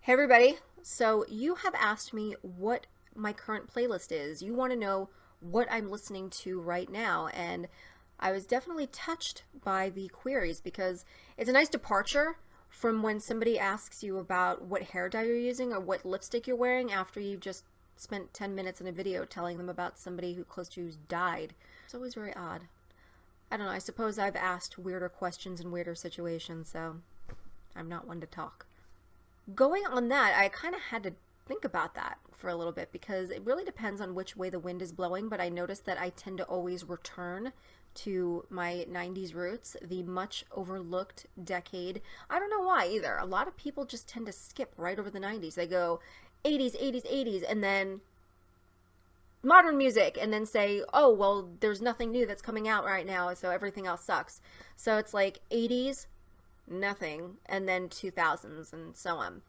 Hey everybody, so you have asked me what my current playlist is. You want to know what I'm listening to right now, and I was definitely touched by the queries because it's a nice departure from when somebody asks you about what hair dye you're using or what lipstick you're wearing after you've just spent 10 minutes in a video telling them about somebody who close to you's died. It's always very odd. I don't know, I suppose I've asked weirder questions in weirder situations, so I'm not one to talk. Going on that, I kind of had to think about that for a little bit because it really depends on which way the wind is blowing, but I noticed that I tend to always return to my 90s roots, the much overlooked decade. I don't know why either. A lot of people just tend to skip right over the 90s. They go 80s, 80s, 80s, and then modern music, and then say, oh, well, there's nothing new that's coming out right now, so everything else sucks. So it's like 80s, nothing, and then 2000s and so on.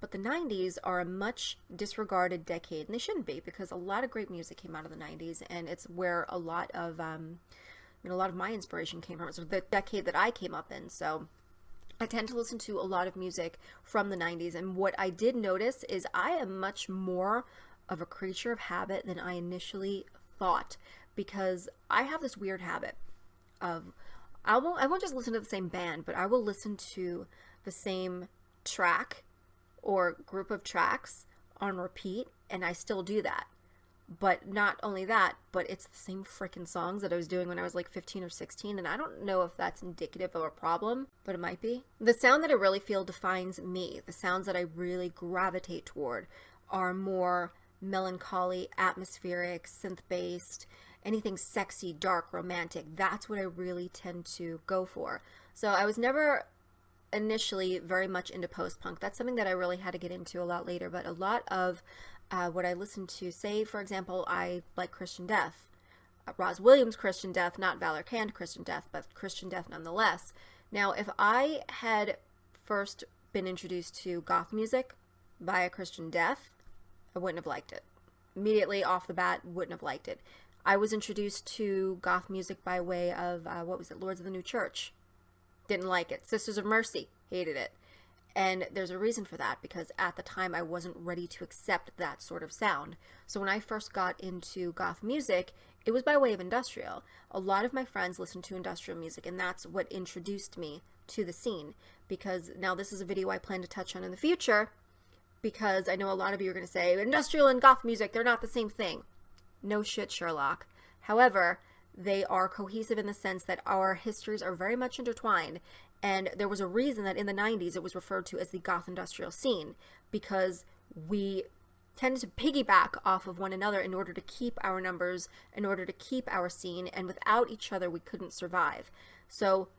But the 90s are a much disregarded decade, and they shouldn't be because a lot of great music came out of the 90s, and it's where a lot of a lot of my inspiration came from. It's the decade that I came up in, so I tend to listen to a lot of music from the 90s, and what I did notice is I am much more of a creature of habit than I initially thought, because I have this weird habit of I won't just listen to the same band, but I will listen to the same track or group of tracks on repeat, and I still do that. But not only that, but it's the same freaking songs that I was doing when I was like 15 or 16, and I don't know if that's indicative of a problem, but it might be. The sound that I really feel defines me, the sounds that I really gravitate toward, are more melancholy, atmospheric, synth-based, anything sexy, dark, romantic. That's what I really tend to go for. So I was never initially very much into post-punk. That's something that I really had to get into a lot later, but a lot of what I listened to, say, for example, I like Christian Death. Roz Williams' Christian Death, not Valor Canned Christian Death, but Christian Death nonetheless. Now, if I had first been introduced to goth music via Christian Death, I wouldn't have liked it. Immediately off the bat, wouldn't have liked it. I was introduced to goth music by way of, what was it, Lords of the New Church. Didn't like it. Sisters of Mercy, hated it. And there's a reason for that, because at the time I wasn't ready to accept that sort of sound. So when I first got into goth music, it was by way of industrial. A lot of my friends listened to industrial music, and that's what introduced me to the scene. Because now this is a video I plan to touch on in the future, because I know a lot of you are going to say, industrial and goth music, they're not the same thing. No shit, Sherlock. However, they are cohesive in the sense that our histories are very much intertwined, and there was a reason that in the 90s it was referred to as the goth industrial scene, because we tended to piggyback off of one another in order to keep our numbers, in order to keep our scene, and without each other we couldn't survive. So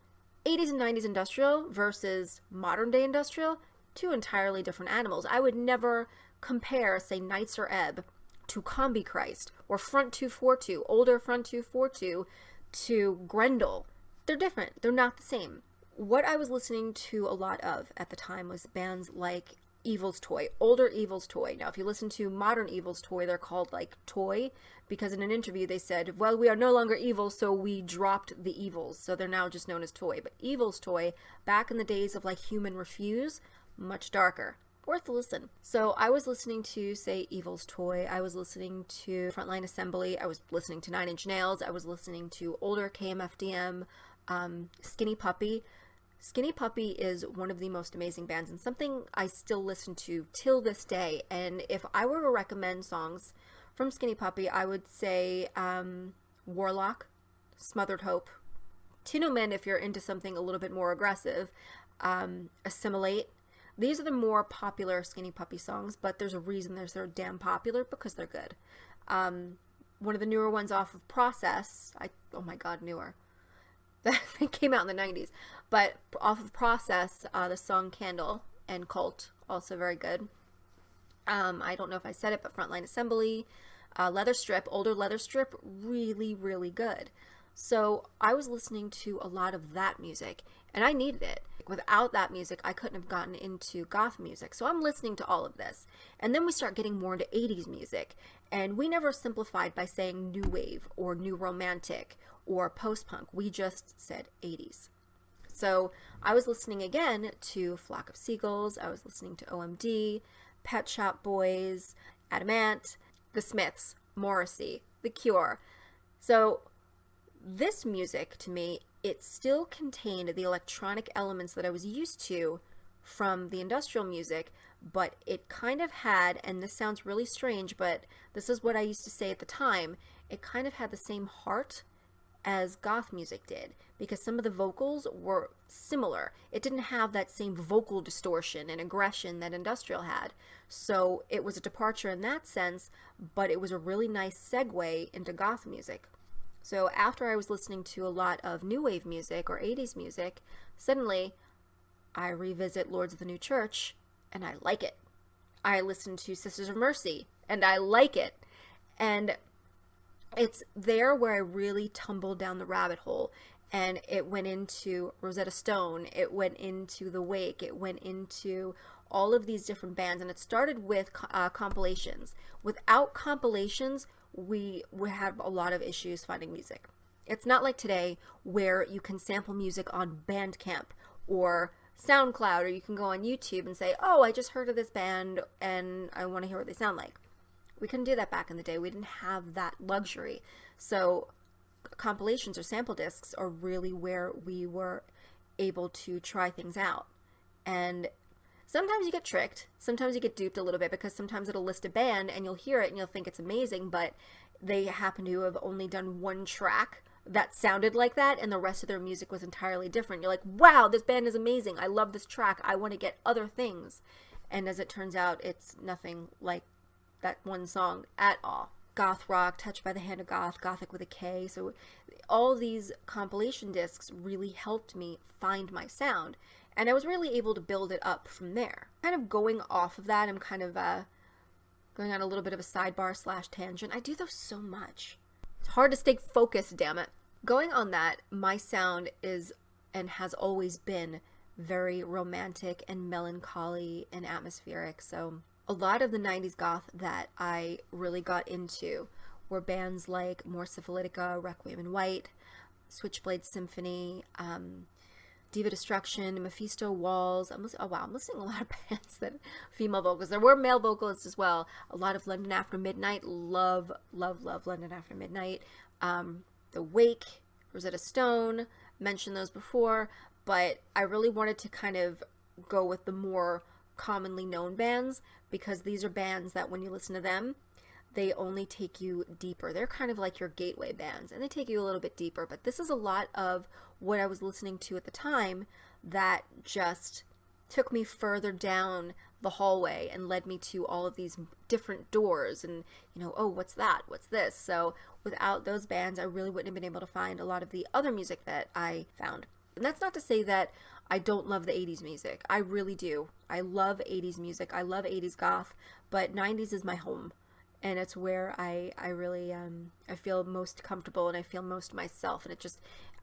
80s and 90s industrial versus modern day industrial, two entirely different animals. I would never compare, say, Knights or Ebb to Combi Christ or Front 242, older Front 242, to Grendel. They're different. They're not the same. What I was listening to a lot of at the time was bands like Evil's Toy, older Evil's Toy. Now, if you listen to modern Evil's Toy, they're called like Toy, because in an interview they said, well, we are no longer evil, so we dropped the evils, so they're now just known as Toy. But Evil's Toy, back in the days of like Human Refuse, much darker. Worth a listen. So I was listening to, say, Evil's Toy, I was listening to Frontline Assembly, I was listening to Nine Inch Nails, I was listening to older KMFDM, Skinny Puppy. Skinny Puppy is one of the most amazing bands, and something I still listen to till this day. And if I were to recommend songs from Skinny Puppy, I would say Warlock, Smothered Hope, Tino Men if you're into something a little bit more aggressive, Assimilate. These are the more popular Skinny Puppy songs, but there's a reason they're so damn popular, because they're good. One of the newer ones off of Process, oh my god, newer. That came out in the 90s. But off of Process, the song Candle and Cult, also very good. I don't know if I said it, but Frontline Assembly, Leather Strip, older Leather Strip, really, really good. So I was listening to a lot of that music, and I needed it. Without that music, I couldn't have gotten into goth music. So I'm listening to all of this. And then we start getting more into 80s music. And we never simplified by saying new wave or new romantic or post-punk. We just said 80s. So I was listening again to Flock of Seagulls, I was listening to OMD, Pet Shop Boys, Adamant, The Smiths, Morrissey, The Cure. So this music, to me, it still contained the electronic elements that I was used to from the industrial music, but it kind of had, and this sounds really strange, but this is what I used to say at the time, it kind of had the same heart as goth music did, because some of the vocals were similar. It didn't have that same vocal distortion and aggression that industrial had. So it was a departure in that sense, but it was a really nice segue into goth music. So after I was listening to a lot of new wave music or 80s music, suddenly I revisit Lords of the New Church and I like it. I listen to Sisters of Mercy and I like it. And it's there where I really tumbled down the rabbit hole, and it went into Rosetta Stone, it went into The Wake, it went into all of these different bands, and it started with compilations. Without compilations, we would have a lot of issues finding music. It's not like today where you can sample music on Bandcamp or SoundCloud, or you can go on YouTube and say, oh, I just heard of this band and I want to hear what they sound like. We couldn't do that back in the day. We didn't have that luxury. So compilations or sample discs are really where we were able to try things out. And sometimes you get tricked. Sometimes you get duped a little bit, because sometimes it'll list a band and you'll hear it and you'll think it's amazing, but they happen to have only done one track that sounded like that and the rest of their music was entirely different. You're like, wow, this band is amazing. I love this track. I want to get other things. And as it turns out, it's nothing like that one song at all. Goth rock, Touched by the Hand of Goth, Gothic with a K. So all these compilation discs really helped me find my sound, and I was really able to build it up from there. Kind of going off of that, I'm kind of going on a little bit of a sidebar / tangent. I do those so much. It's hard to stay focused, damn it. Going on that, my sound is and has always been very romantic and melancholy and atmospheric. So a lot of the 90s goth that I really got into were bands like More Syphilitica, Requiem in White, Switchblade Symphony, Diva Destruction, Mephisto Walls. I'm listening to a lot of bands that female vocals. There were male vocalists as well. A lot of London After Midnight. Love, love, love London After Midnight. The Wake, Rosetta Stone, mentioned those before, but I really wanted to kind of go with the more commonly known bands, because these are bands that when you listen to them, they only take you deeper. They're kind of like your gateway bands, and they take you a little bit deeper, but this is a lot of what I was listening to at the time that just took me further down the hallway and led me to all of these different doors and, oh, what's that? What's this? So without those bands, I really wouldn't have been able to find a lot of the other music that I found. And that's not to say that I don't love the 80s music. I really do. I love 80s music. I love 80s goth, but 90s is my home. And it's where I really, I feel most comfortable and I feel most myself. And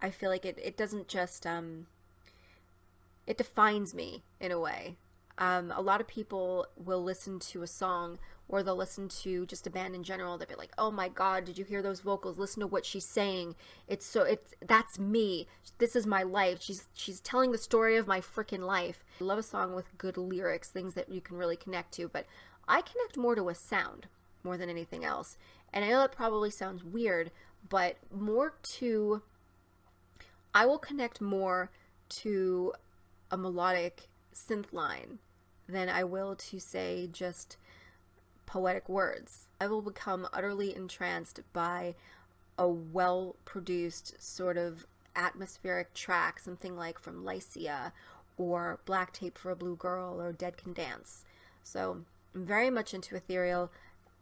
I feel like it doesn't just, it defines me in a way. A lot of people will listen to a song, or they'll listen to just a band in general. They'll be like, oh my God, did you hear those vocals? Listen to what she's saying. That's me. This is my life. She's telling the story of my freaking life. I love a song with good lyrics, things that you can really connect to, but I connect more to a sound more than anything else. And I know that probably sounds weird, but I will connect more to a melodic synth line than I will to, say, just poetic words. I will become utterly entranced by a well-produced sort of atmospheric track, something like from Lycia or Black Tape for a Blue Girl or Dead Can Dance. So I'm very much into ethereal.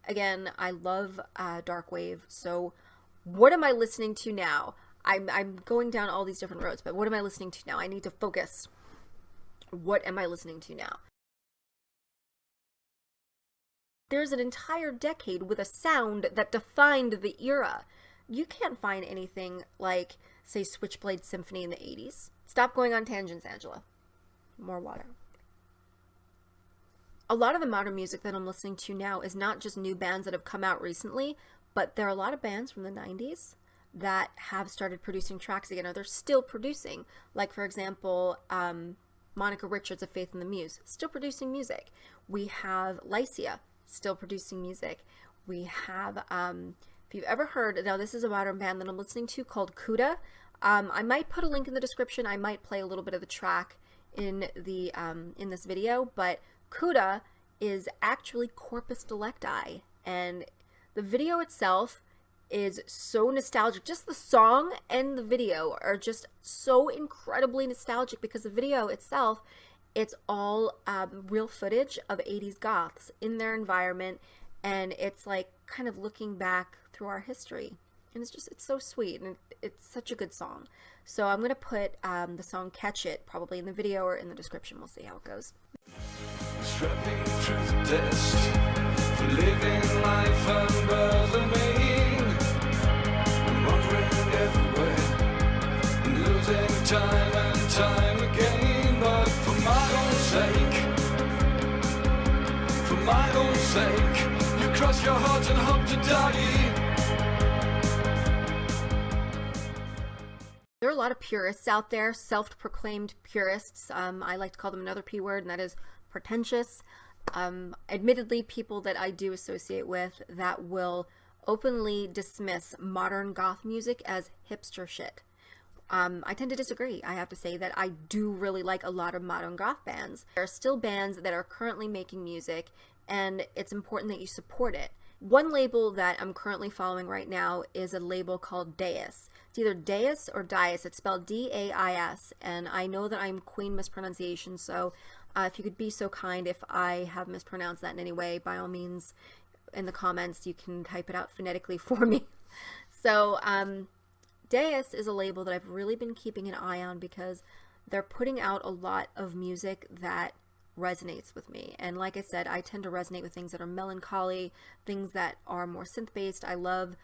Again, I love dark wave. So what am I listening to now? I'm going down all these different roads, but what am I listening to now? I need to focus. What am I listening to now? There's an entire decade with a sound that defined the era. You can't find anything like, say, Switchblade Symphony in the 80s. Stop going on tangents, Angela. More water. A lot of the modern music that I'm listening to now is not just new bands that have come out recently, but there are a lot of bands from the 90s that have started producing tracks again, or they're still producing. Like, for example, Monica Richards of Faith and the Muse, still producing music. We have Lycia, still producing music. We have, if you've ever heard, now this is a modern band that I'm listening to called Kuta. I might put a link in the description. I might play a little bit of the track in this video, but Kuta is actually Corpus Delicti, and the video itself is so nostalgic. Just the song and the video are just so incredibly nostalgic, because the video itself, it's all real footage of 80s goths in their environment, and it's like kind of looking back through our history, and it's so sweet, and it's such a good song. So I'm gonna put the song Catch It probably in the video or in the description. We'll see how it goes. Strapping through the dust for living life unburdening, and wandering everywhere and losing time and time again. But for my own sake, you cross your heart and hope to die. There are a lot of purists out there, self-proclaimed purists. I like to call them another P word, and that is pretentious. Admittedly, people that I do associate with that will openly dismiss modern goth music as hipster shit. I tend to disagree. I have to say that I do really like a lot of modern goth bands. There are still bands that are currently making music, and it's important that you support it. One label that I'm currently following right now is a label called Deis. It's either Deis or Dias. It's spelled D-A-I-S, and I know that I'm queen mispronunciation, so if you could be so kind, if I have mispronounced that in any way, by all means, in the comments, you can type it out phonetically for me. So, Deis is a label that I've really been keeping an eye on, because they're putting out a lot of music that resonates with me. And like I said, I tend to resonate with things that are melancholy, things that are more synth-based. I love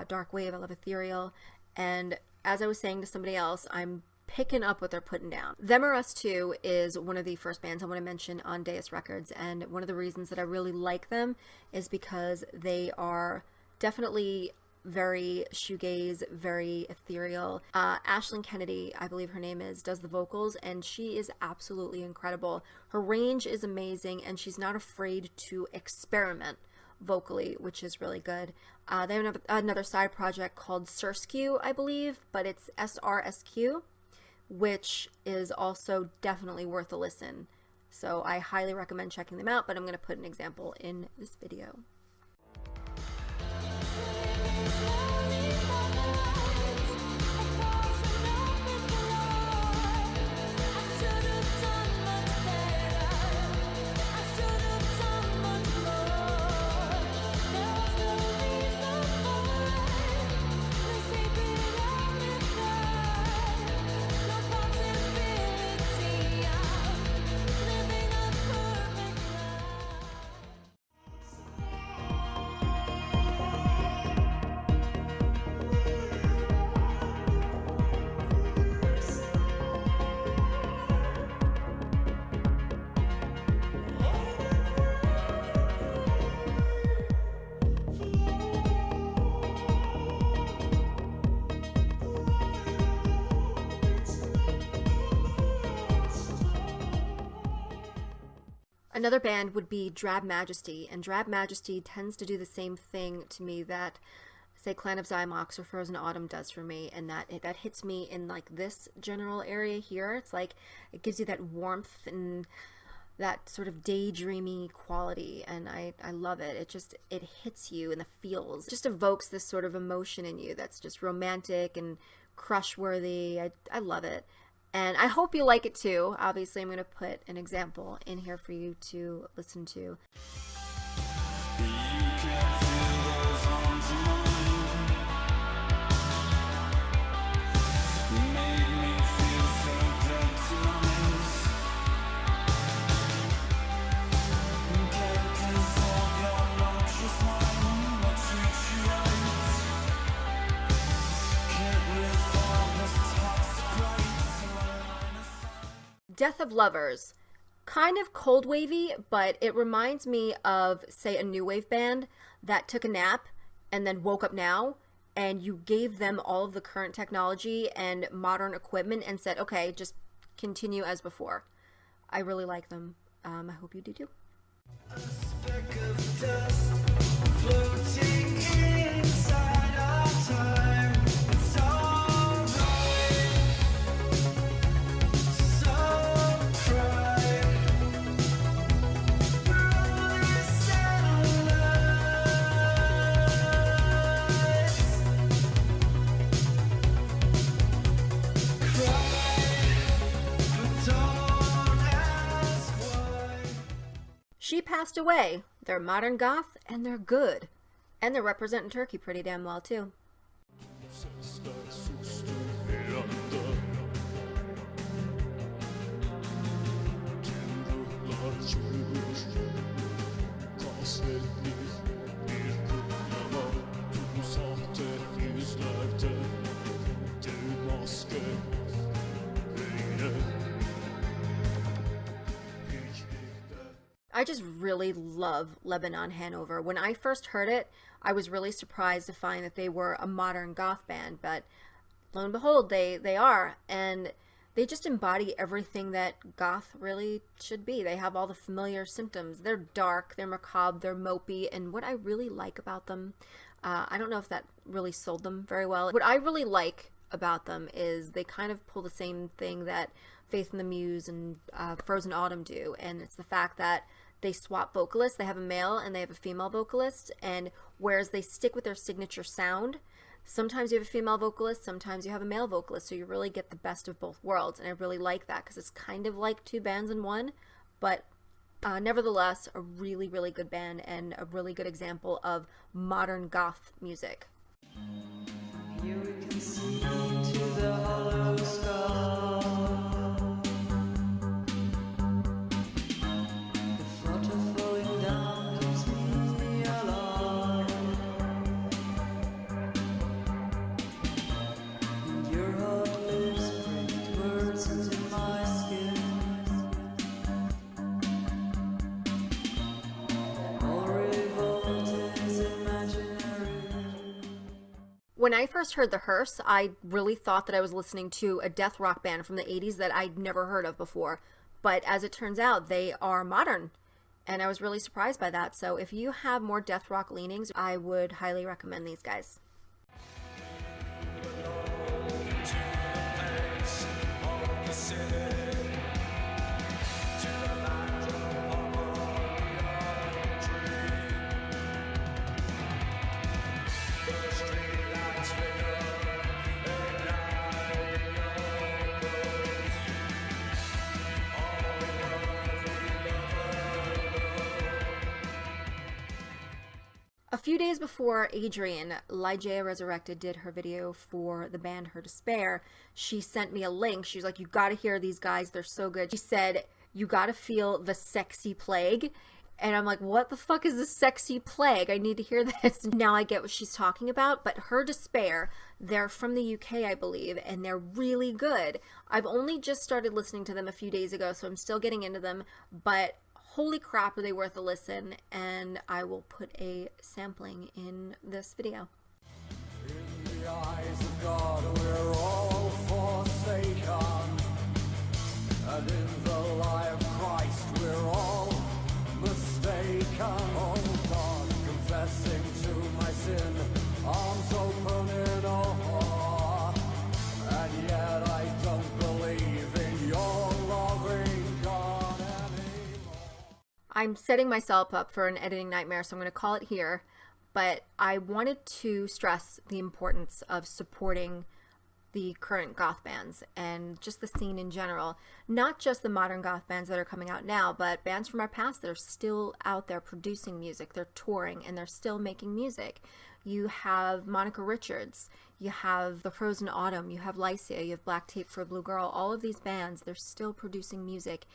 dark wave, I love ethereal, and as I was saying to somebody else, I'm picking up what they're putting down. Them or Us Too is one of the first bands I want to mention on Deis Records, and one of the reasons that I really like them is because they are definitely very shoegaze, very ethereal. Ashlyn Kennedy, I believe her name is, does the vocals, and she is absolutely incredible. Her range is amazing, and she's not afraid to experiment vocally, which is really good. They have another side project called SRSQ, I believe, but it's SRSQ, which is also definitely worth a listen. So I highly recommend checking them out, but I'm going to put an example in this video. Another band would be Drab Majesty, and Drab Majesty tends to do the same thing to me that, say, Clan of Zymox or Frozen Autumn does for me, and that hits me in like this general area here. It's like it gives you that warmth and that sort of daydreamy quality, and I love it. It hits you in the feels. It just evokes this sort of emotion in you that's just romantic and crush-worthy. I love it. And I hope you like it too. Obviously, I'm going to put an example in here for you to listen to. Death of Lovers, kind of cold wavy, but it reminds me of, say, a new wave band that took a nap and then woke up now and you gave them all of the current technology and modern equipment and said, okay, just continue as before. I really like them. I hope you do too. A speck of dust floating inside our time. It's alright. So cry. We're only satellites. Cry, but don't ask why. She passed away. They're modern goth and they're good. And they're representing Turkey pretty damn well too. I just really love Lebanon Hanover. When I first heard it, I was really surprised to find that they were a modern goth band, but lo and behold, they are, and they just embody everything that goth really should be. They have all the familiar symptoms. They're dark, they're macabre, they're mopey, and what I really like about them, I don't know if that really sold them very well. What I really like about them is they kind of pull the same thing that Faith in the Muse and Frozen Autumn do, and it's the fact that they swap vocalists. They have a male and they have a female vocalist, and whereas they stick with their signature sound, sometimes you have a female vocalist, sometimes you have a male vocalist, so you really get the best of both worlds, and I really like that because it's kind of like two bands in one, but nevertheless a really, really good band and a really good example of modern goth music. Here we can see to the hollow skull. The flutter falling down keeps me alive. And your hot lips breathe words into my skin. All revolt is imaginary. When I first heard the Hearse, I really thought that I was listening to a death rock band from the 80s that I'd never heard of before. But as it turns out, they are modern. And I was really surprised by that. So if you have more death rock leanings, I would highly recommend these guys. A few days before Adrian, Lygia Resurrected, did her video for the band Her Despair, she sent me a link. She was like, you gotta hear these guys, they're so good. She said, you gotta feel the sexy plague. And I'm like, what the fuck is the sexy plague? I need to hear this. Now I get what she's talking about, but Her Despair, they're from the UK, I believe, and they're really good. I've only just started listening to them a few days ago, so I'm still getting into them, but holy crap, are they worth a listen, and I will put a sampling in this video. In the eyes of God, we're all forsaken, and in the lie of Christ, we're all mistaken. Oh God, confessing to my sin, arms open in awe, and yet I don't believe in your loving God anymore. I'm setting myself up for an editing nightmare, so I'm going to call it here. But I wanted to stress the importance of supporting the current goth bands and just the scene in general. Not just the modern goth bands that are coming out now, but bands from our past that are still out there producing music. They're touring and they're still making music. You have Monica Richards, you have The Frozen Autumn, you have Lycia, you have Black Tape for a Blue Girl. All of these bands, they're still producing music.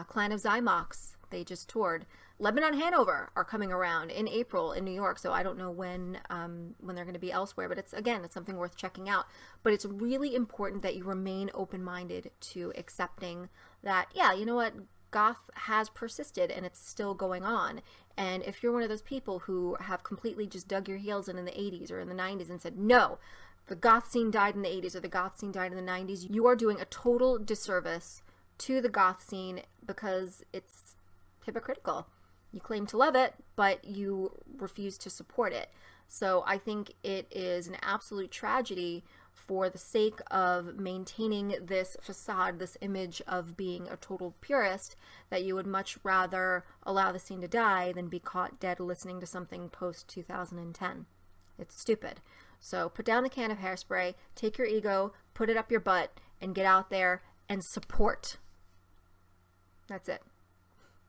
Clan of Zymox, they just toured. Lebanon Hanover are coming around in April in New York, so I don't know when they're going to be elsewhere, but it's something worth checking out. But it's really important that you remain open-minded to accepting that, yeah, you know what, Goth has persisted and it's still going on. And if you're one of those people who have completely just dug your heels in the 80s or in the 90s and said, no, the Goth scene died in the 80s or the Goth scene died in the 90s, you are doing a total disservice to the Goth scene because it's hypocritical. You claim to love it, but you refuse to support it. So I think it is an absolute tragedy for the sake of maintaining this facade, this image of being a total purist, that you would much rather allow the scene to die than be caught dead listening to something post 2010. It's stupid. So put down the can of hairspray, take your ego, put it up your butt, and get out there and support. That's it.